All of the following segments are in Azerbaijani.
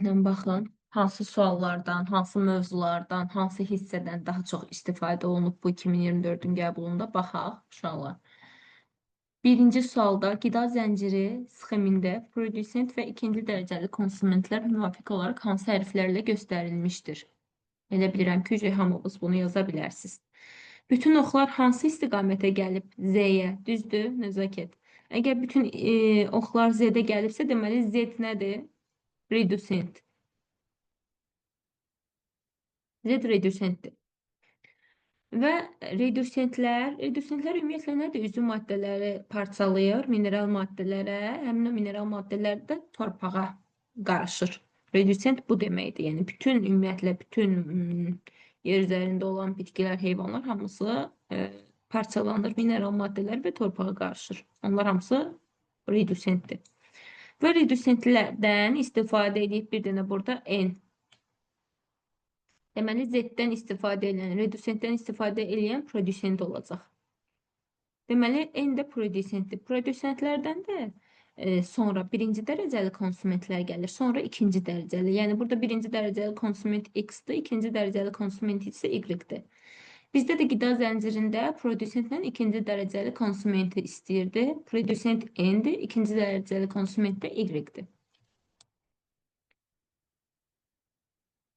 Diqqətlə baxın, hansı suallardan, hansı mövzulardan, hansı hissədən daha çox istifadə olunub bu 2024-ün qəbulunda baxaq uşaqlar. Birinci sualda qida zənciri sxemində prodüsent və ikinci dərəcəli konsumentlər müvafiq olaraq hansı hərflərlə göstərilmişdir? Elə bilirəm ki, hamınız bunu yaza bilərsiniz. Bütün oxlar hansı istiqamətə gəlib? Z-yə, düzdür, nəzakət. Əgər bütün oxlar Z-də gəlibsə, deməli Z nədir? Redüsent. Z redüsentdir. Və redüsentlər ümumiyyətlə nədir? Üzüm maddələri parçalayır mineral maddələrə, həmin o mineral maddələr də torpağa qarışır. Redüsent bu deməkdir. Yəni ümumiyyətlə bütün yer üzərində olan bitkilər, heyvanlar hamısı parçalanır, mineral maddələr və torpağa qarışır. Onlar hamısı redüsentdir. Və redüsentlərdən istifadə edib bir dənə burada N. Deməli, Z-dən istifadə edən, redüsentdən istifadə edən prodüsent olacaq. Deməli, N də prodüsentdir. Prodüsentlərdən də sonra birinci dərəcəli konsumentlər gəlir, sonra ikinci dərəcəli. Yəni, burada birinci dərəcəli konsument X-dir, ikinci dərəcəli konsument isə Y-dir. Bizdə də qida zəncirində prodüsentlə ikinci dərəcəli konsumenti istəyirdi. Prodüsent N-dir, ikinci dərəcəli konsument də Y-dir.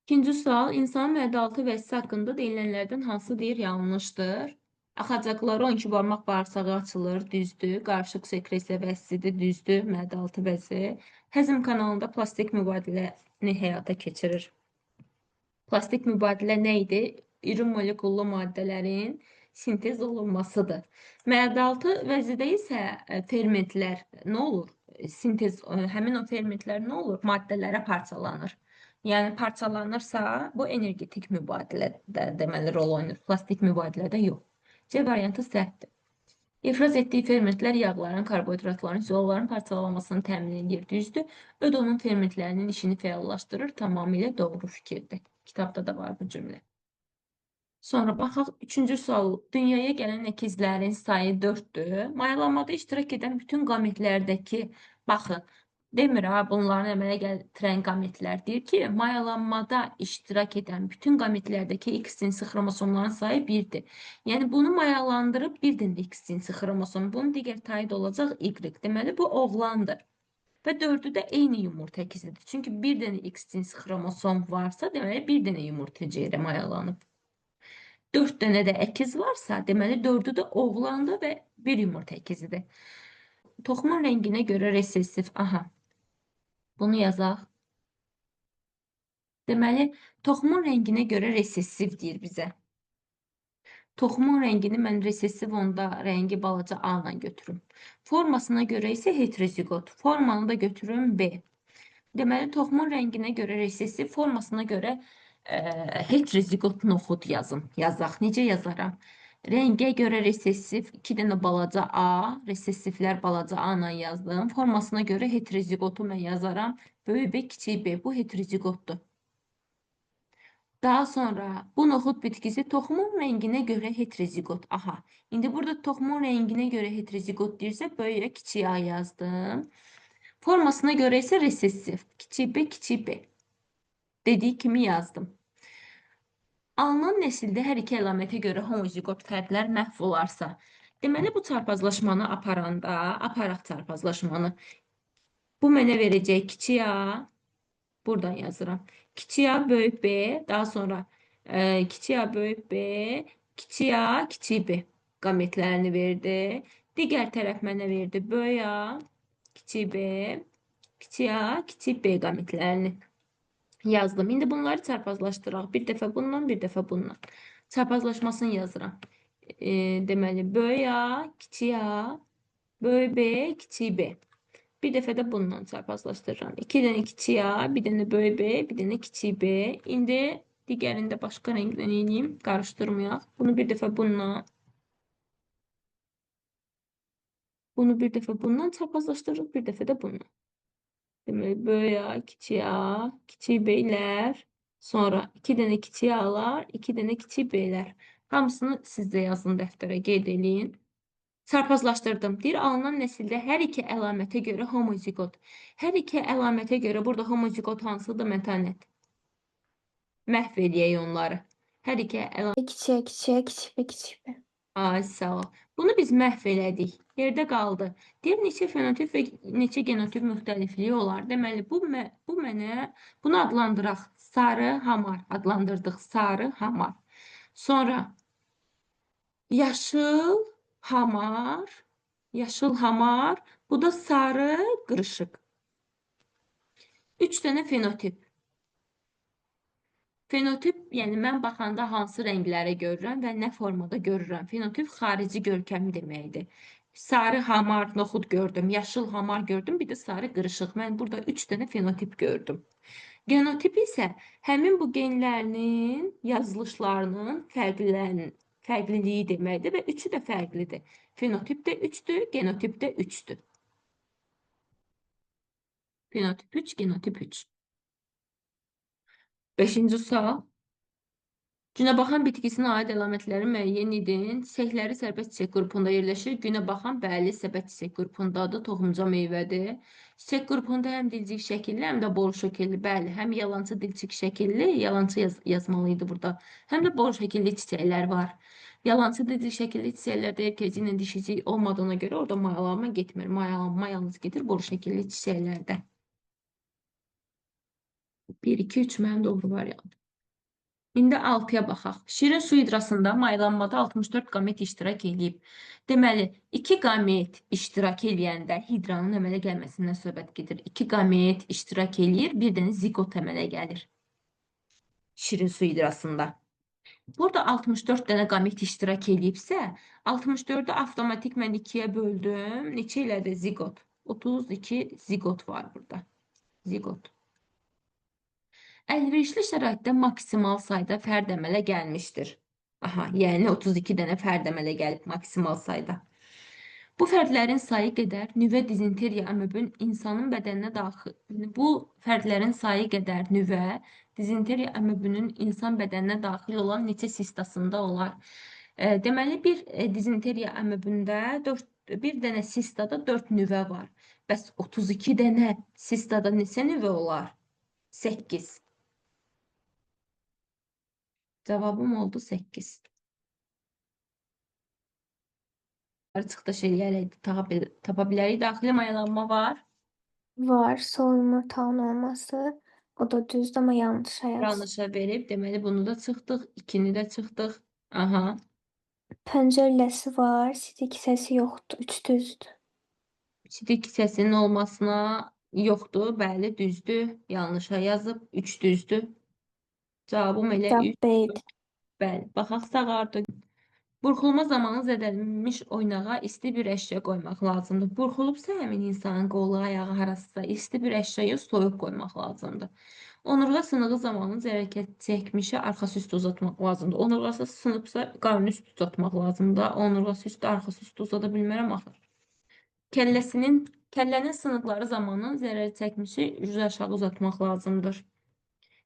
İkinci sual, insanın mədə-altı vəzisi haqqında deyilənlərdən hansı deyir yanlışdır? Axacaqları 12 barmaq bağırsağı açılır, düzdür. Qarışıq sekresiya vəzisidir, düzdür. Mədə-altı vəzi. Həzm kanalında plastik mübadiləni həyata keçirir. Plastik mübadilə nə idi? İri molekullu maddələrin sintez olunmasıdır. Mədə-altı vəzidə isə fermentlər nə olur? Həmin o fermentlər nə olur? Maddələrə parçalanır. Yəni, parçalanırsa, bu energetik mübadilədə deməli rol oynayır. Plastik mübadilədə yox. C variantı səhvdir. İfraz etdiyi fermentlər yağların, karbohidratların, zolaların parçalanmasını təmin edir, düzdür. Öd onun fermentlərinin işini fəallaşdırır, tamamilə doğru fikirdir. Kitabda da var bu cümlə. Sonra baxaq, üçüncü sual. Dünyaya gələn əkizlərin sayı 4-dür. Mayalanmada iştirak edən bütün qametlərdəki, baxın, demir ha, bunların əmələ gətirən qametlər deyir ki, mayalanmada iştirak edən bütün qametlərdəki X cinsi xromosomların sayı 1-dir. Yəni, bunu mayalandırıb bir dənə X cinsi xromosom, bunun digər tayı da olacaq Y. Deməli, bu oğlandır. Və 4-ü də eyni yumurta əkizidir. Çünki bir dənə X cinsi xromosom varsa, deməli, bir dənə yumurta hüceyrə mayalanıb. 4 dənə də əkiz varsa, deməli, 4-ü də oğlandır və bir yumurta əkizidir. Toxumun rənginə görə resessiv. Aha. Bunu yazaq. Deməli, toxumun rənginə görə resessiv deyir bizə. Toxumun rəngini mən resessiv onda rəngi balaca A ilə götürüm. Formasına görə isə heterozigot. Formanı da götürüm B. Deməli, toxumun rənginə görə resessiv, formasına görə heterozigot noxud yazaq. Necə yazaram? Rəngə görə resessiv 2 dənə balaca A, resessivlər balaca A ilə yazdım. Formasına görə heterozigotu mən yazaram. Böyük B, kiçik B. Bu heterozigotdur. Daha sonra bu noxud bitkisi toxumun rənginə görə heterozigot. Aha, indi burada toxumun rənginə görə heterozigot deyirsə, böyük kiçik A yazdım. Formasına görə isə resessiv. Kiçik B, kiçik B. Dediyi kimi yazdım. Alınan nəsildə hər iki əlamətə görə homozigot fərdlər məhv olarsa, deməli bu çarpazlaşmanı aparanda, aparaq çarpazlaşmanı. Bu mənə verəcək kiçik A, buradan yazıram. Kiçik A, böyük B, daha sonra kiçik A, böyük B, kiçik A, kiçik B qametlərini verdi. Digər tərəf mənə verdi böyük A, kiçik B, kiçik A, kiçik B qametlərini yazdım. İndi bunları çarpazlaşdıraq. Bir dəfə bundan, bir dəfə bundan. Çarpazlaşmasını yazıram. Deməli, böyük A, kiçik A, böyük B, kiçik B. Bir dəfə də bundan çarpazlaşdırıram. 2 dənə kiçik A, bir dənə böyük B, bir dənə kiçik B. İndi digərini də başqa rənglə eləyim, qarışdırmayaq. Bunu bir dəfə bundan, bunu bir dəfə bundan çarpazlaşdırırıq, bir dəfə də bundan. Deməli, böyük A, kiçik A, kiçik B'lər, sonra 2 dənə kiçik A'lar, 2 dənə kiçik B'lər. Hamısını siz də yazın dəftərə, qeyd edin. Çarpazlaşdırdım. Deyir, alınan nəsildə hər iki əlamətə görə homozigot. Hər iki əlamətə görə burada homozigot hansıdır? Mətanət. Məhv eləyək onları. Hər iki əlamət. Kiçiyə, kiçiyə, kiçik və kiçik və. Ay, sağ ol. Bunu biz məhv elədik. Yerdə qaldı. Deyir, neçə fenotip və neçə genotip müxtəlifliyi olar. Deməli, bu mənə, bunu adlandıraq. Sarı hamar adlandırdıq. Sarı hamar. Sonra yaşıl hamar. Yaşıl hamar. Bu da sarı qırışıq. 3 dənə fenotip. Fenotip, yəni mən baxanda hansı rəngləri görürəm və nə formada görürəm. Fenotip xarici görkəm deməkdir. Sarı hamar noxud gördüm, yaşıl hamar gördüm, bir də sarı qırışıq. Mən burada 3 dənə fenotip gördüm. Genotip isə həmin bu genlərinin yazılışlarının fərqliliyi deməkdir və üçü də fərqlidir. Fenotip də 3-dür, genotip də 3-dür. Fenotip 3, genotip 3. 5-ci sual. Günəbaxan bitkisine aid əlamətləri müəyyən edin. Çiçəkləri sərbəst çiçək qrupunda yerləşir. Günəbaxan bəli, səbət çiçək qrupundadır, toxumca meyvədir. Çiçək qrupunda həm dilcik şəkilli, həm də boru şəkilli. Bəli, həm yalançı dilcik şəkilli, yalançı yazmalıydı burada. Həm də boru şəkilli çiçəklər var. Yalançı dilcik şəkilli çiçəklərdə erkəcik ilə dişicik olmadığına görə orada mayalanma getmir. Mayalanma yalnız gedir boru şəkilli çiçəklərdə. 1, 2, 3 mənim doğru variant. İndi 6-ya baxaq. Şirin su hidrasında maylanmada 64 qamet iştirak edib. Deməli, 2 qamet iştirak eləyəndə hidranın əmələ gəlməsindən söhbət gedir. 2 qamet iştirak eləyir, bir dənə zigot əmələ gəlir. Şirin su hidrasında. Burada 64 dənə qamet iştirak eləyibsə, 64-ü avtomatik mən 2-yə böldüm. Neçə elədi zigot? 32 zigot var burada. Zigot. Əlverişli şəraitdə maksimal sayda fərd əmələ gəlmişdir. Aha, yəni 32 dənə fərd əmələ gəlib maksimal sayda. Bu fərdlərin sayı qədər nüvə dizenteriya əmöbün insanın bədəninə daxil. Bu fərdlərin sayı qədər nüvə dizenteriya əmöbünün insan bədəninə daxil olan neçə sistasında olar? Deməli, bir dizenteriya əmöbündə bir dənə sistada 4 nüvə var. Bəs 32 dənə sistada neçə nüvə olar? 8. Cavabım oldu 8. Çıxış eləyərək tapa bilərik. Daxili mayalanma var. Var, sol yumurtanın olması. O da düzdür ama yanlış hayat. Yanlışa verib. Deməli, bunu da çıxdıq. 2-ni də çıxdıq. Aha. Pəncərəsi var, sidik səsi yoxdur, 3 düzdür. Sidik səsinin olmasına yoxdur. Bəli, düzdür. Yanlışa yazıb. 3 düzdür. Cavabım elə Cavab 3. B'ydi. Bəli. Baxaq sağardı. Burxulma zamanı zədələnmiş oynağa isti bir əşya qoymaq lazımdır. Burxulubsa həmin insanın qolu, ayağı harasısa isti bir əşyayı soyuq qoymaq lazımdır. Onurğa sınığı zamanı zərərət çəkmişə arxası üstü uzatmaq lazımdır. Onurğası sınıbsa qarnı üstü uzatmaq lazımdır. Onurğası üstü, arxası üstü uzada bilmərəm axı. Kəllənin sınıqları zamanı zərər çəkmişi üzü aşağı uzatmaq lazımdır.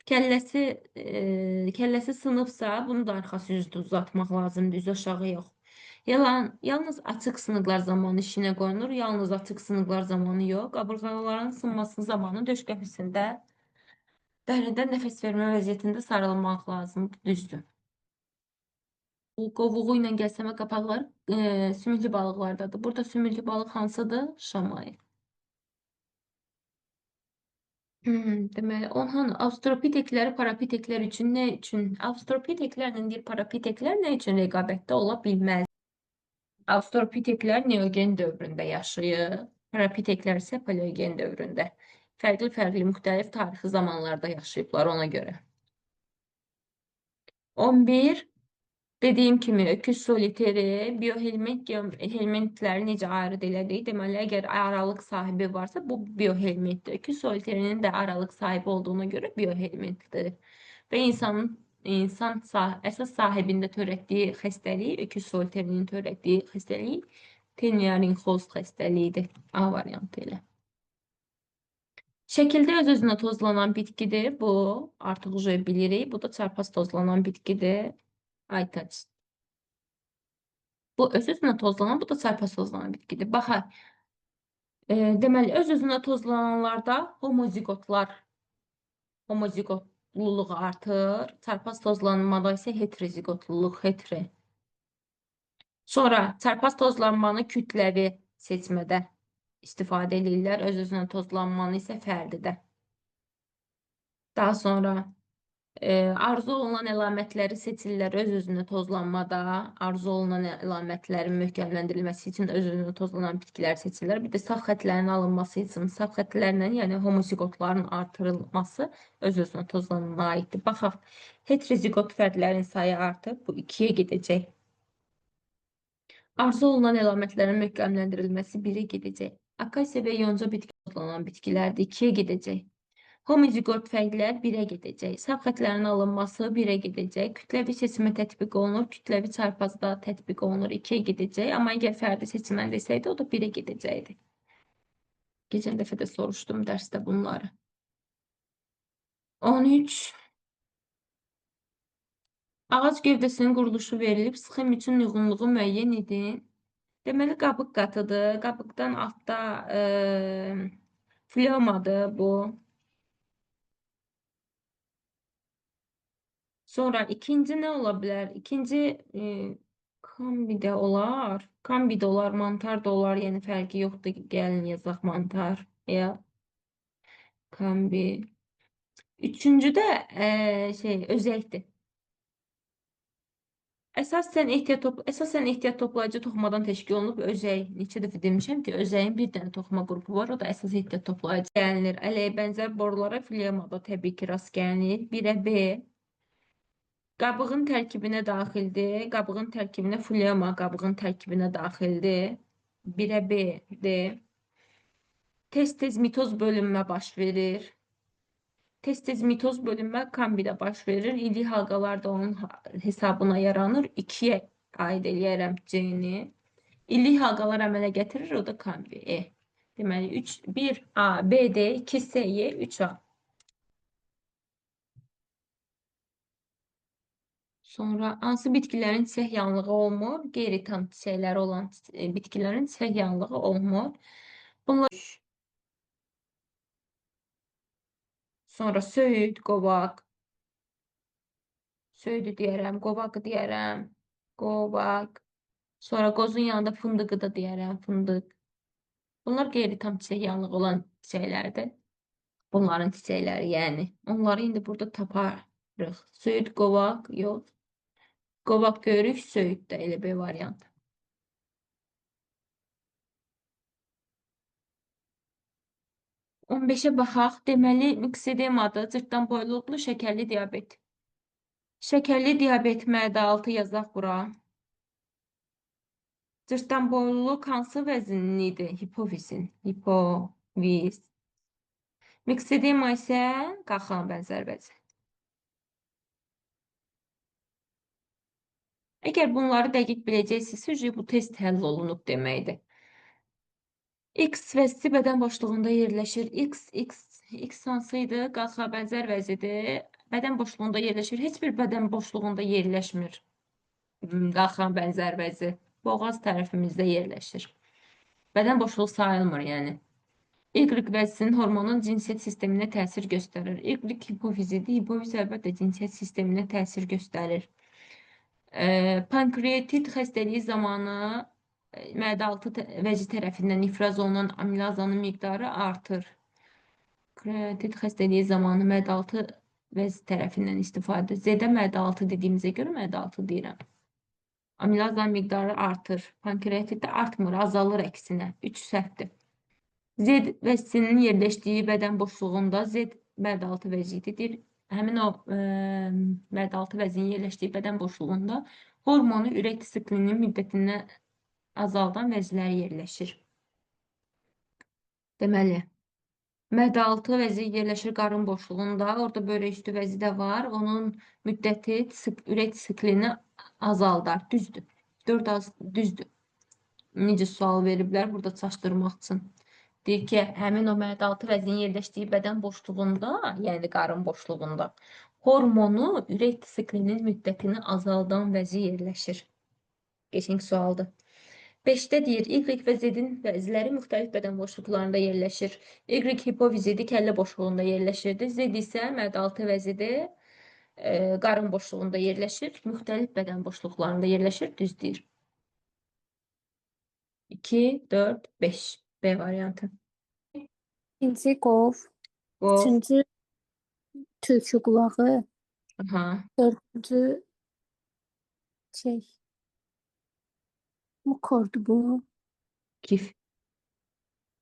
Kəlləsi sınıbsa, bunu da arxası üstü uzatmaq lazımdır, üzü aşağı yox. Yalnız açıq sınıqlar zamanı işinə qoyulur, yalnız açıq sınıqlar zamanı yox. Qabırğaların sınması zamanı döş qəfəsində dərindən nəfəs vermə vəziyyətində sarılmaq lazımdır, düzdür. Qovuğu ilə gəlsəmə qapaqlar sümüklü balıqlardadır. Burada sümüklü balıq hansıdır? Şamayı. Deməli, Orhan, avstropitekləri parapiteklər üçün nə üçün? Avstropiteklərlə deyil, parapiteklər nə üçün rəqabətdə ola bilməz? Avstropiteklər neogen dövründə yaşayır, parapiteklər isə paleogen dövründə. Fərqli müxtəlif tarixi zamanlarda yaşayıblar ona görə. 11. Dediyim kimi, öküz soliteri, bioelementləri necə ayrı elədik? Deməli, əgər aralıq sahibi varsa, bu bioelementdir. Öküz soliterinin də aralıq sahibi olduğuna görə bioelementdir. Və insan əsas sahibində törətdiyi xəstəlik, öküz soliterinin törətdiyi xəstəlik Tenyarinxoz xəstəliyidir. A variantı ilə. Şəkildə öz-özünə tozlanan bitkidir. Bu, artıq bilirik. Bu da çarpaz tozlanan bitkidir. Aytac. Bu öz-özünə tozlanan, bu da çarpaz tozlanan bitkidir. Baxaq. Deməli, öz-özünə tozlananlarda homozigotluluq artır. Çarpaz tozlanmada isə heterozigotluluq, hetero. Sonra çarpaz tozlanmanı kütləvi seçmədə istifadə edirlər, öz-özünə tozlanmanı isə fərdidə. Daha sonra arzu olunan əlamətləri seçirlər öz-özünə tozlanmada. Arzu olunan əlamətlərin möhkəmləndirilməsi üçün öz-özünə tozlanan bitkilər seçirlər. Bir də sağ xətlərin alınması üçün sağ xətlərlə, yəni homozigotların artırılması öz-özünə tozlanmaya aiddir. Baxaq, heterozigot fərdlərin sayı artıb, bu 2-yə gedəcək. Arzu olunan əlamətlərin möhkəmləndirilməsi 1-ə gedəcək. Akasiya və yonca bitki tozlanan bitkilərdir, 2-yə gedəcək. Homozigot fərqlər 1-ə gedəcək. Sağ xətlərin alınması 1-ə gedəcək. Kütləvi seçimə tətbiq olunur. Kütləvi çarpazda tətbiq olunur. 2-yə gedəcək. Amma əgər fərdi seçimən desəydi, o da 1-ə gedəcəkdi. Keçən dəfə də soruşdum dərsdə bunları. 13. Ağac gövdəsinin quruluşu verilib, sxem üçün uyğunluğu müəyyən edin. Deməli, qabıq qatıdır. Qabıqdan altda fliomadır bu. Sonra ikinci nə ola bilər? İkinci kambi də olar. Kambi də olar, mantar da olar. Yəni fərqi yoxdur. Gəlin yazaq mantar ya kambi. Üçüncü də özəkdir. Əsasən ehtiyat toplayıcı toxumadan təşkil olunub özək. Neçə dəfə demişəm ki, özəyin bir dənə toxuma qrupu var. O da əsas ehtiyat toplayıcı gəlinir. Ələyə bənzər borulara filiamada təbii ki, rast gəlinir. 1-ə B. Qabığın tərkibinə daxildir. Qabığın tərkibinə fleoma qabığın tərkibinə daxildir. 1-ə B, D. Tez-tez mitoz bölünmə baş verir. Tez-tez mitoz bölünmə kambidə baş verir. İlik halqalar da onun hesabına yaranır. 2-yə aid eləyərəm C-ni. İlik halqalar əmələ gətirir, o da kambi. E. Deməli, 1A, B, D, 2C, 3A. Sonra hansı bitkilərin çiçək yanlığı olmur? Qeyri-tam çiçəkləri olan bitkilərin çiçək yanlığı olmur. Bunlar sonra söyüd, qovaq. Söyüdü deyərəm, qovağı deyərəm. Qovaq. Sonra qozun yanında fındığı da deyərəm, fındıq. Bunlar qeyri-tam çiçək yanlığı olan çiçəklərdir. Bunların çiçəkləri, yəni. Onları indi burada taparıq. Söyüd, qovaq, yox. Qovaq görürük, söyüd də elə bir variant. 15-ə baxaq. Deməli, miksedemadır. Cırtdan boyluqlu şəkərli diabet. Şəkərli diabet mədə 6 yazaq bura. Cırtdan boyluluq hansı vəzinlidir? Hipofizin. Hipofiz. Miksedema isə qalxana bənzər vəzin. Əgər bunları dəqiq biləcəksinizsə, bu test həll olunub deməkdir. X vəzsi bədən boşluğunda yerləşir. X hansı idi? Qalxana bənzər vəzidir. Bədən boşluğunda yerləşir. Heç bir bədən boşluğunda yerləşmir. Qalxana bənzər vəzi. Boğaz tərəfimizdə yerləşir. Bədən boşluğu sayılmır, yəni. Y vəzisinin hormonun cinsiyyət sisteminə təsir göstərir. Y hipofizidir. Hipofiz əlbəttə cinsiyyət sisteminə təsir göstərir. Pankreatit xəstəliyi zamanı mədə-altı vəzi tərəfindən ifraz olunan amilazanın miqdarı artır. Pankreatit xəstəliyi zamanı mədə-altı vəzi tərəfindən istifadə. Z-də mədə-altı dediyimizə görə mədə-altı deyirəm. Amilazanın miqdarı artır. Pankreatitdə artmır, azalır əksinə. 3 səhvdir. Z vəzisinin yerləşdiyi bədən boşluğunda Z mədə-altı vəzidir. Həmin o mədə-altı vəzinin yerləşdiyi bədən boşluğunda hormonu ürək siklinin müddətini azaldan vəzilər yerləşir. Deməli, mədə-altı vəzi yerləşir qarın boşluğunda, orada böyrək üstü vəzi də var. Onun müddəti ürək siklini azaldar. Düzdür. 4 düzdür. Necə sual veriblər burada çaşdırmaq üçün. Deyir ki, həmin o mədə-altı vəzinin yerləşdiyi bədən boşluğunda, yəni qarın boşluğunda, hormonu ürək siklinin müddətini azaldan vəzi yerləşir. Geçenki sualdır. 5'te deyir, Y və Z-in vəzləri müxtəlif bədən boşluqlarında yerləşir. Y hipofizidi kəllə boşluğunda yerləşirdi. Z isə məd-altı vəzidi qarın boşluğunda yerləşir. Müxtəlif bədən boşluqlarında yerləşir. Düz deyir. 2, 4, 5. B variantı. İkinci qov, Qov. üçüncü tülkü qulağı, Aha. dördüncü şey, bu kordu bu. Kif.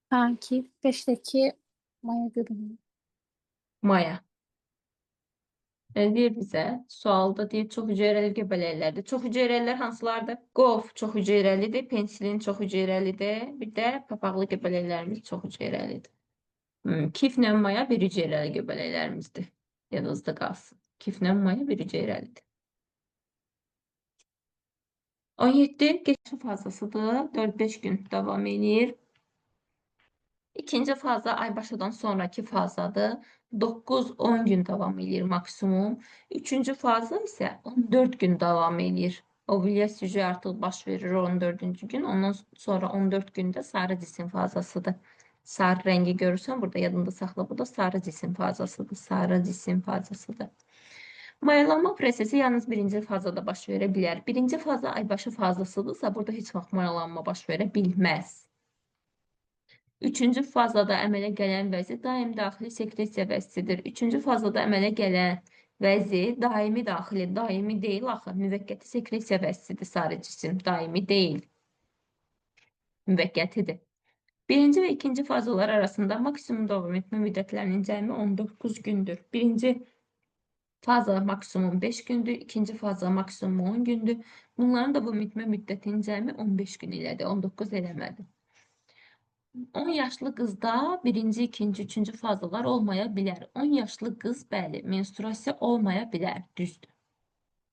Sanki beşteki maya görünüyor. Maya. Deyir bizə, sualda deyir, çox hüceyrəli göbələklərdir. Çox hüceyrəlilər hansılardır? Qov çox hüceyrəlidir, pensilin çox hüceyrəlidir, bir də papaqlı göbələklərimiz çox hüceyrəlidir. Kiflə maya bir hüceyrəli göbələklərimizdir. Yadınızda qalsın. Kiflə maya bir hüceyrəlidir. 17 geçiş fazlasıdır. 4-5 gün davam edir. İkinci faza aybaşıdan sonraki fazadır. 9-10 gün davam edir maksimum. Üçüncü faza isə 14 gün davam edir. Ovulyasiya artıq baş verir 14-cü gün. Ondan sonra 14 gündə sarı cisim fazasıdır. Sarı rəngi görürsən, burada yadında saxla. Bu da sarı cisim fazasıdır. Sarı cisim fazasıdır. Mayalanma prosesi yalnız birinci fazada baş verə bilər. Birinci faza aybaşı fazasıdırsa, burada heç vaxt mayalanma baş verə bilməz. Üçüncü fazada əmələ gələn vəzi daim daxili sekresiya vəzisidir. Üçüncü fazada əmələ gələn vəzi daimi daxili, daimi deyil axı, müvəqqəti sekresiya vəzisidir sarı cisim, daimi deyil, müvəqqətidir. Birinci və ikinci fazalar arasında maksimum davam etmə müddətlərinin cəmi 19 gündür. Birinci faza maksimum 5 gündür, ikinci faza maksimum 10 gündür. Bunların da bu bitmə müddətinin cəmi 15 gün ilədir, 19 eləmədi. 10 yaşlı qızda birinci, ikinci, üçüncü fazalar olmaya bilər. 10 yaşlı qız, bəli, menstruasiya olmaya bilər, düzdür.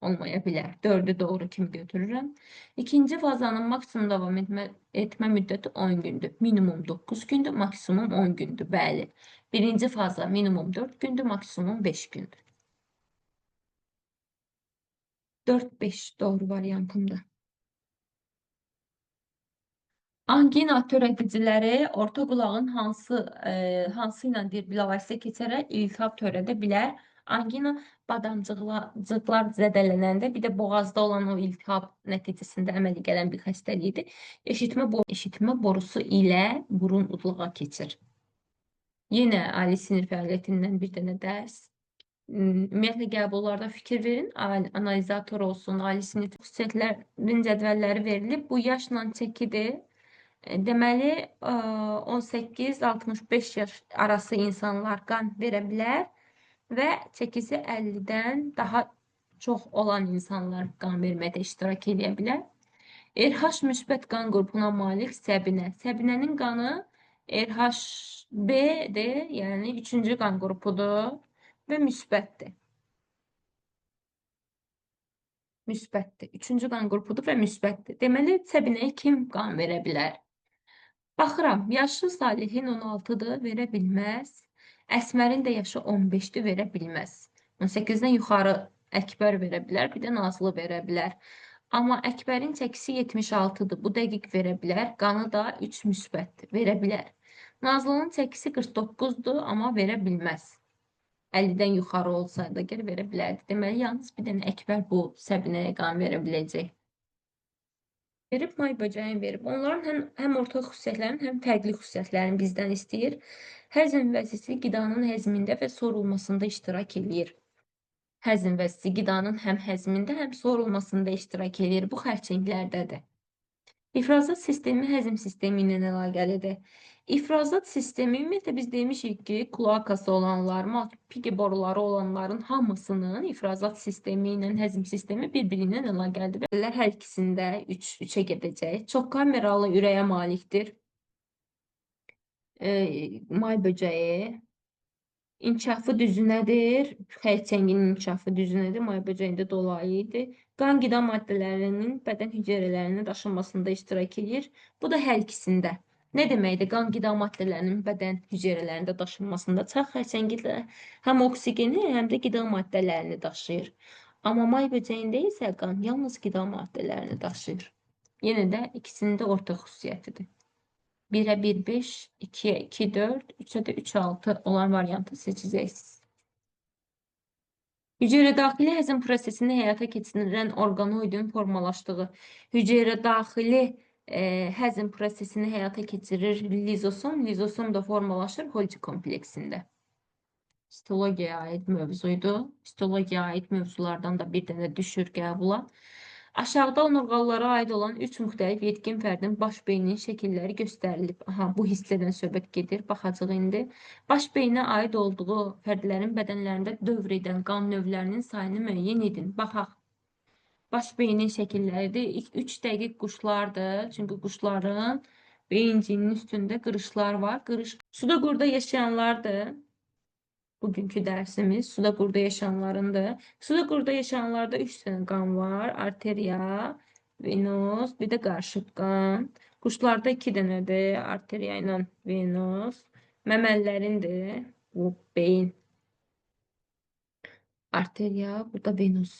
Olmaya bilər. 4-ü doğru kimi götürürəm. İkinci fazanın maksimum davam etmə müddəti 10 gündür. Minimum 9 gündür, maksimum 10 gündür, bəli. Birinci faza minimum 4 gündür, maksimum 5 gündür. 4-5 doğru variantımdır. Angina törədiciləri orta qulağın hansı ilə deyir, bilavasitə keçərək iltihab törədə bilər. Angina badamcıqlar zədələnəndə, bir də boğazda olan o iltihab nəticəsində əmələ gələn bir xəstəlikdir. Eşitmə borusu ilə burun udluğa keçir. Yenə ali sinir fəaliyyətindən bir dənə dərs. Ümumiyyətlə qəbullarda fikir verin, analizator olsun, ali sinir xüsusiyyətlərin cədvəlləri verilib. Bu yaşla çəkidir. Deməli, 18-65 yaş arası insanlar qan verə bilər və çəkisi 50-dən daha çox olan insanlar qan vermədə iştirak edə bilər. RH müsbət qan qrupuna malik Səbinə. Səbinənin qanı RH-B-dir, yəni 3-cü qan qrupudur və müsbətdir. Müsbətdir. 3-cü qan qrupudur və müsbətdir. Deməli, Səbinəyə kim qan verə bilər? Baxıram, yaşı Salihin 16-dır, verə bilməz. Əsmərin də yaşı 15-dir, verə bilməz. 18-dən yuxarı Əkbər verə bilər, bir də Nazlı verə bilər. Amma Əkbərin çəkisi 76-dır, bu dəqiq verə bilər. Qanı da 3 müsbətdir, verə bilər. Nazlının çəkisi 49-dur, amma verə bilməz. 50-dən yuxarı olsaydı, gəl verə bilərdi. Deməli, yalnız bir dənə Əkbər bu Səbinəyə qan verə biləcək. Verib, may böcəyin verib. Onların həm ortaq xüsusiyyətlərini, həm fərqli xüsusiyyətlərini bizdən istəyir. Həzm vəzisi qidanın həzmində və sorulmasında iştirak edir. Həzm vəzisi qidanın həm həzmində, həm sorulmasında iştirak edir. Bu xərçənglərdədir. İfrazat sistemi həzm sistemi ilə əlaqəlidir. İfrazat sistemi, ümumiyyətlə biz demişik ki, kloakası olanlar, pigi boruları olanların hamısının ifrazat sistemi ilə həzm sistemi bir-birindən əlaqəlidir. Hər ikisində 3-3-ə gedəcək. Çox kameralı ürəyə malikdir. May böcəyi. İnkişafı düzünədir. Xərçəngin inkişafı düzünədir. May böcəyində dolayı idi. Qan qida maddələrinin bədən hüceyrələrinə daşınmasında iştirak edir. Bu da hər ikisində. Nə deməkdir? Qan qida maddələrinin bədən hüceyrələrində daşınmasında çağ xərçəngi də həm oksigeni, həm də qida maddələrini daşıyır. Amma may böcəyində isə qan yalnız qida maddələrini daşıyır. Yenə də ikisinin də ortaq xüsusiyyətidir. 1-ə 1, 5, 2-yə 2, 4, 3-ə də 3, 6 olan variantı seçəcəksiniz. Hüceyrədaxili həzm prosesini həyata keçirilən orqanoidin formalaşdığı hüceyrədaxili həzm prosesini həyata keçirir lizosom. Lizosom da formalaşır Golgi kompleksində. Histologiyaya aid mövzuydu. Histologiyaya aid mövzulardan da bir dənə düşür qəbula. Aşağıda onurğalılara aid olan 3 müxtəlif yetkin fərdin baş beynin şəkilləri göstərilib. Aha, bu hissədən söhbət gedir. Baxacaq indi. Baş beyinə aid olduğu fərdlərin bədənlərində dövr edən qan növlərinin sayını müəyyən edin. Baxaq. Baş beynin şəkilləridir. İlk 3 dəqiq quşlardır. Çünki quşların beyincinin üstündə qırışlar var. Suda qurda yaşayanlardır. Bugünkü dərsimiz suda qurda yaşayanlarındır. Suda qurda yaşayanlarda 3 dənə qan var. Arteriya, venos, bir də qarışıq qan. Quşlarda 2 dənədir. Arteriya ilə venos. Məməlilərindir. Bu beyin. Arteriya, bu da venos.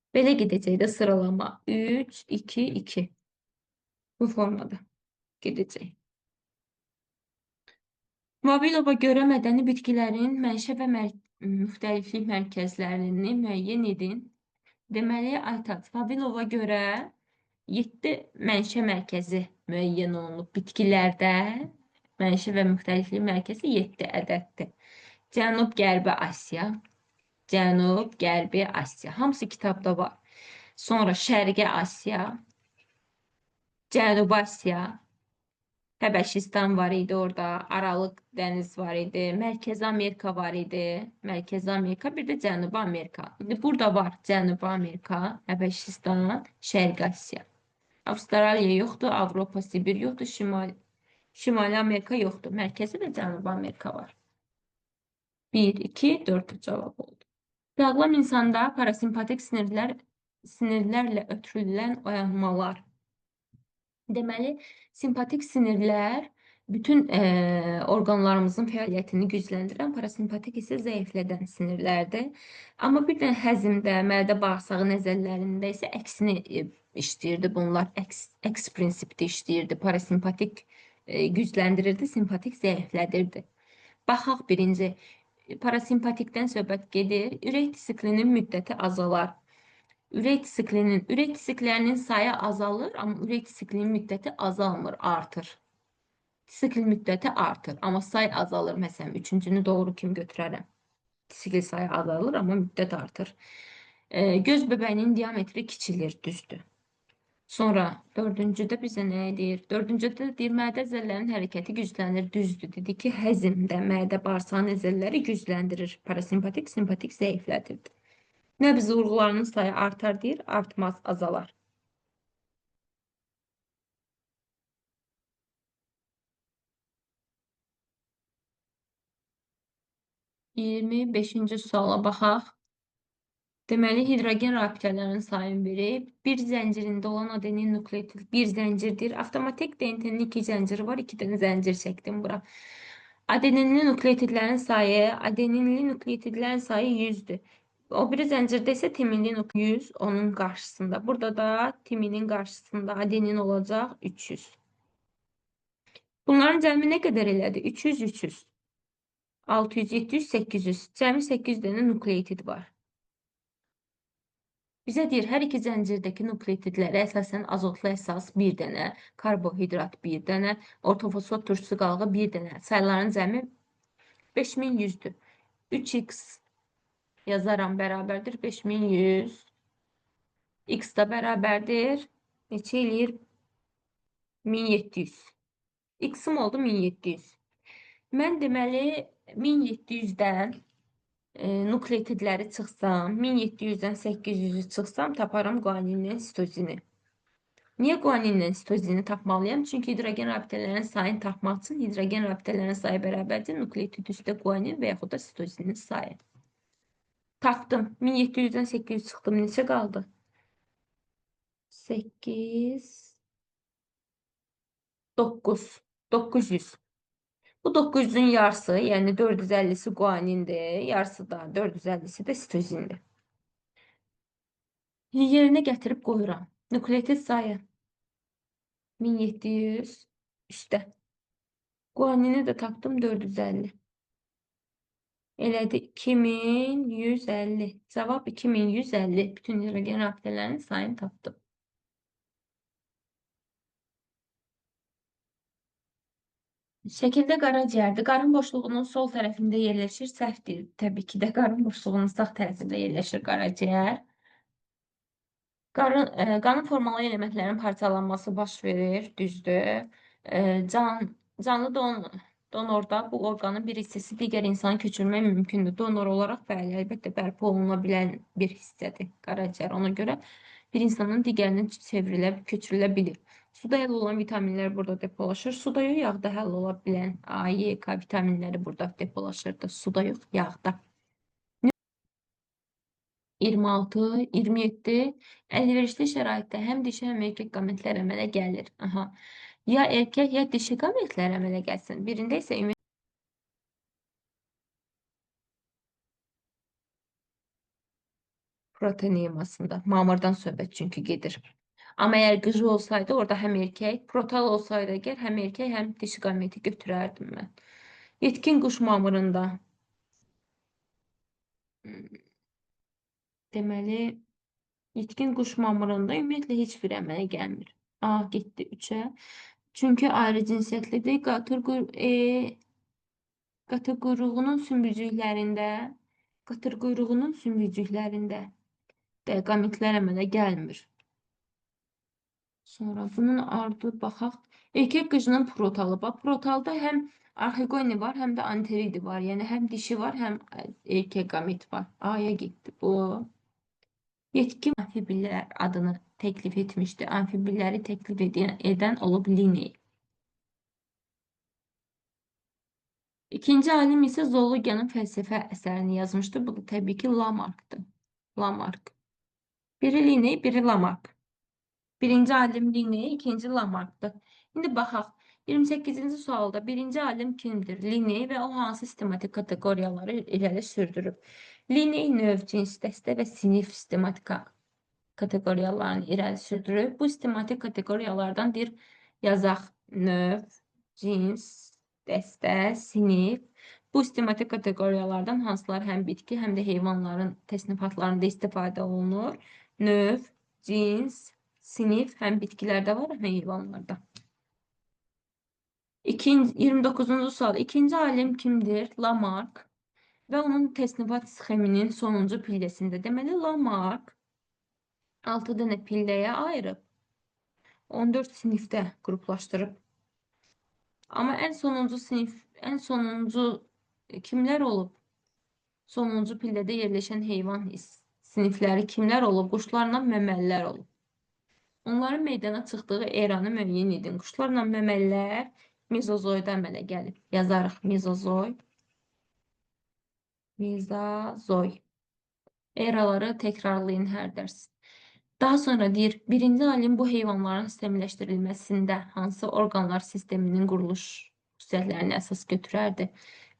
Belə gedəcək də sıralama. 3, 2, 2. Bu formada gedəcək. Vavilova görə mədəni bitkilərin mənşə və müxtəliflik mərkəzlərini müəyyən edin. Deməli, Aytat, Vavilova görə 7 mənşə mərkəzi müəyyən olunub. Bitkilərdə mənşə və müxtəliflik mərkəzi 7 ədəddir. Cənub-Qərbi Asiya, Cənub-Qərbi Asiya. Hamısı kitabda var. Sonra Şərqi Asiya, Cənubi Asiya, Həbəşistan var idi orada, Aralıq dəniz var idi, Mərkəzi Amerika var idi, Mərkəzi Amerika, bir də Cənubi Amerika. İndi burada var Cənubi Amerika, Həbəşistan, Şərqi Asiya. Avstraliya yoxdur, Avropa, Sibir yoxdur, Şimali Amerika yoxdur. Mərkəzi və Cənubi Amerika var. 1, 2, 4 cavab oldu. Sağlam insanda parasimpatik sinirlərlə ötürülən oyanmalar. Deməli, simpatik sinirlər bütün orqanlarımızın fəaliyyətini gücləndirən, parasimpatik isə zəiflədən sinirlərdir. Amma bir də həzmdə, mədə bağırsağı nəzərlərində isə əksini işləyirdi bunlar. Əks prinsipdə işləyirdi. Parasimpatik gücləndirirdi, simpatik zəiflədirdi. Baxaq birinci, parasimpatikdən söhbət gedir. Ürək disiplinin müddəti azalar. Ürək disklərinin sayı azalır, amma ürək disiklinin müddəti azalmır, artır. Disikl müddəti artır, amma say azalır. Məsələn, üçüncünü doğru kimi götürərəm. Disikl sayı azalır, amma müddət artır. Göz bəbəyinin diametri kiçilir, düzdür. Sonra dördüncüdə bizə nə deyir? Dördüncüdə deyir, mədə zəllərinin hərəkəti güclənir, düzdür. Dedi ki, həzmdə mədə bağırsağın əzəlləri gücləndirir, parasimpatik, simpatik zəiflədirdi. Nəbz vurğularının sayı artar deyir, artmaz, azalar. İyirmi beşinci suala baxaq. Deməli, hidrogen rabitələrinin sayın biri, bir zəncirində olan adenin nukleotid bir zəncirdir. Avtomatik DNT-nin 2 zənciri var, 2 dənə zəncir çəkdim bura. Adeninli nukleotidlərin sayı, adeninli nukleotidlərin sayı 100-dür. O biri zəncirdə isə timinli 100, onun qarşısında. Burada da timinin qarşısında adenin olacaq 300. Bunların cəmi nə qədər elədi? 300, 300. 600, 700, 800. Cəmi 800 dənə nukleotid var. Bizə deyir, hər iki zəncirdəki nukleotidlərə əsasən azotlu əsas 1 dənə, karbohidrat 1 dənə, ortofosfat turşusu qalığı 1 dənə. Sayıların cəmi 5100-dür. 3x yazaram bərabərdir 5100. X da bərabərdir. Neçə eləyir? 1700. X-im oldu 1700. Mən deməli 1700-dən nukleotidləri çıxsam, 1700-dən 800-ü çıxsam, taparam guaninlə sitozini. Niyə guaninlə sitozini tapmalıyam? Çünki hidrogen rabitələrin sayını tapmaq üçün hidrogen rabitələrin sayı bərabərdir nukleotid üstə guanin və yaxud da sitozinin sayı. Tapdım. 1700-dən 800 çıxdım. Neçə qaldı? 8, 9, 900. Bu 900-ün yarısı, yəni 450-si guanindir, yarısı da 450-si də sitozindir. Yerinə gətirib qoyuram. Nukleotid sayı 1700 üstə. Guanini də tapdım 450. Elədi 2150. Cavab 2150. Bütün hidrogen abidələrin sayını tapdım. Şəkildə qaraciyərdir. Qarın boşluğunun sol tərəfində yerləşir. Səhvdir. Təbii ki də qarın boşluğunun sağ tərəfində yerləşir qaraciyər. Qanın formalı elementlərin parçalanması baş verir, düzdür. Canlı donorda bu orqanın bir hissəsi digər insana köçürmək mümkündür. Donor olaraq bəli, əlbəttə bərpa oluna bilən bir hissədir qaraciyər. Ona görə bir insanın digərinə köçürülə bilir. Suda həll olan vitaminlər burada depolaşır. Suda yox, yağda həll ola bilən A, E, K vitaminləri burada depolaşırdı. Suda yox, yağda. 26, 27 əlverişli şəraitdə həm dişi, həm erkək qametlər əmələ gəlir. Aha. Ya erkək, ya dişi qametlər əmələ gəlsin. Birində isə ümumi protein yemasında. Mamırdan söhbət çünki gedir. Amma əgər qıcı olsaydı, orada həm erkək, protal olsaydı əgər, həm erkək, həm dişi qameti götürərdim mən. Yetkin quş mamırında. Deməli, yetkin quş mamırında ümumiyyətlə heç bir əmələ gəlmir. A getdi 3-ə. Çünki ayrı cinsiyyətlidir. Qatır quyruğunun sümükcüklərində də qametlər əmələ gəlmir. Sonra bunun ardı baxaq. Erkək qıcının protalı. Bax, protalda həm arxegoni var, həm də anteridi var. Yəni həm dişi var, həm erkək qamet var. A'ya getdi bu. Yetkin amfibilər adını təklif etmişdi. Amfibilləri təklif edən olub Linney. İkinci alim isə zoologiyanın fəlsəfə əsərini yazmışdı. Bu da təbii ki Lamarckdır. Lamarck. Biri Linney, biri Lamarck. Birinci alim Linney, ikinci Lamarckdır. İndi baxaq. 28-ci sualda birinci alim kimdir? Linney və o hansı sistematik kateqoriyaları irəli sürdürüb? Linney növ, cins, dəstə və sinif sistematika kateqoriyalarını irəli sürdürüb. Bu sistematik kateqoriyalardan bir yazaq. Növ, cins, dəstə, sinif. Bu sistematik kateqoriyalardan hansılar həm bitki, həm də heyvanların təsnifatlarında istifadə olunur? Növ, cins, sinif həm bitkilərdə var, həm heyvanlarda. 29-cu sual. İkinci alim kimdir? Lamarck və onun təsnifat sxeminin sonuncu pilləsində. Deməli, Lamarck 6 dənə pilləyə ayırıb 14 sinifdə qruplaşdırıb. Amma ən sonuncu kimlər olub? Sonuncu pillədə yerləşən heyvan sinifləri kimlər olub? Quşlarla məməlilər olub. Onların meydana çıxdığı eranı müəyyən edin. Quşlarla məməlilər mezozoyda əmələ gəlib. Yazarıq mezozoy. Mezozoy. Eraları təkrarlayın hər dərs. Daha sonra deyir, birinci alim bu heyvanların sistemləşdirilməsində hansı orqanlar sisteminin quruluş xüsusiyyətlərini əsas götürərdi?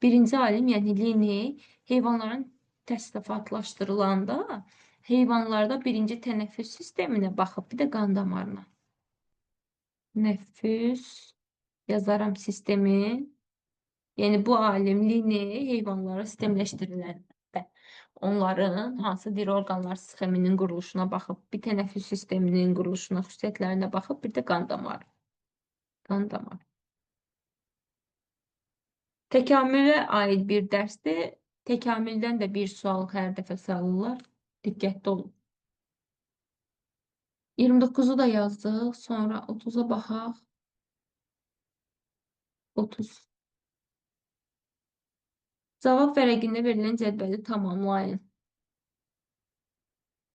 Birinci alim, yəni Linney, heyvanların təsnifatlaşdırılanda heyvanlarda birinci tənəffüs sisteminə baxıb, bir də qan damarına. Nəffüs, yazaram sistemi. Yəni bu alim Linney heyvanları sistemləşdiriləndə onların hansı diri orqanlar sxeminin quruluşuna baxıb, bir tənəffüs sisteminin quruluşuna, xüsusiyyətlərinə baxıb, bir də qan damarı. Qan damarı. Təkamülə aid bir dərsdir. Təkamüldən də bir sual hər dəfə salırlar. Diqqətli olun. 29-u da yazdıq. Sonra 30-a baxaq. 30. Cavab vərəqində verilən cədvəli tamamlayın.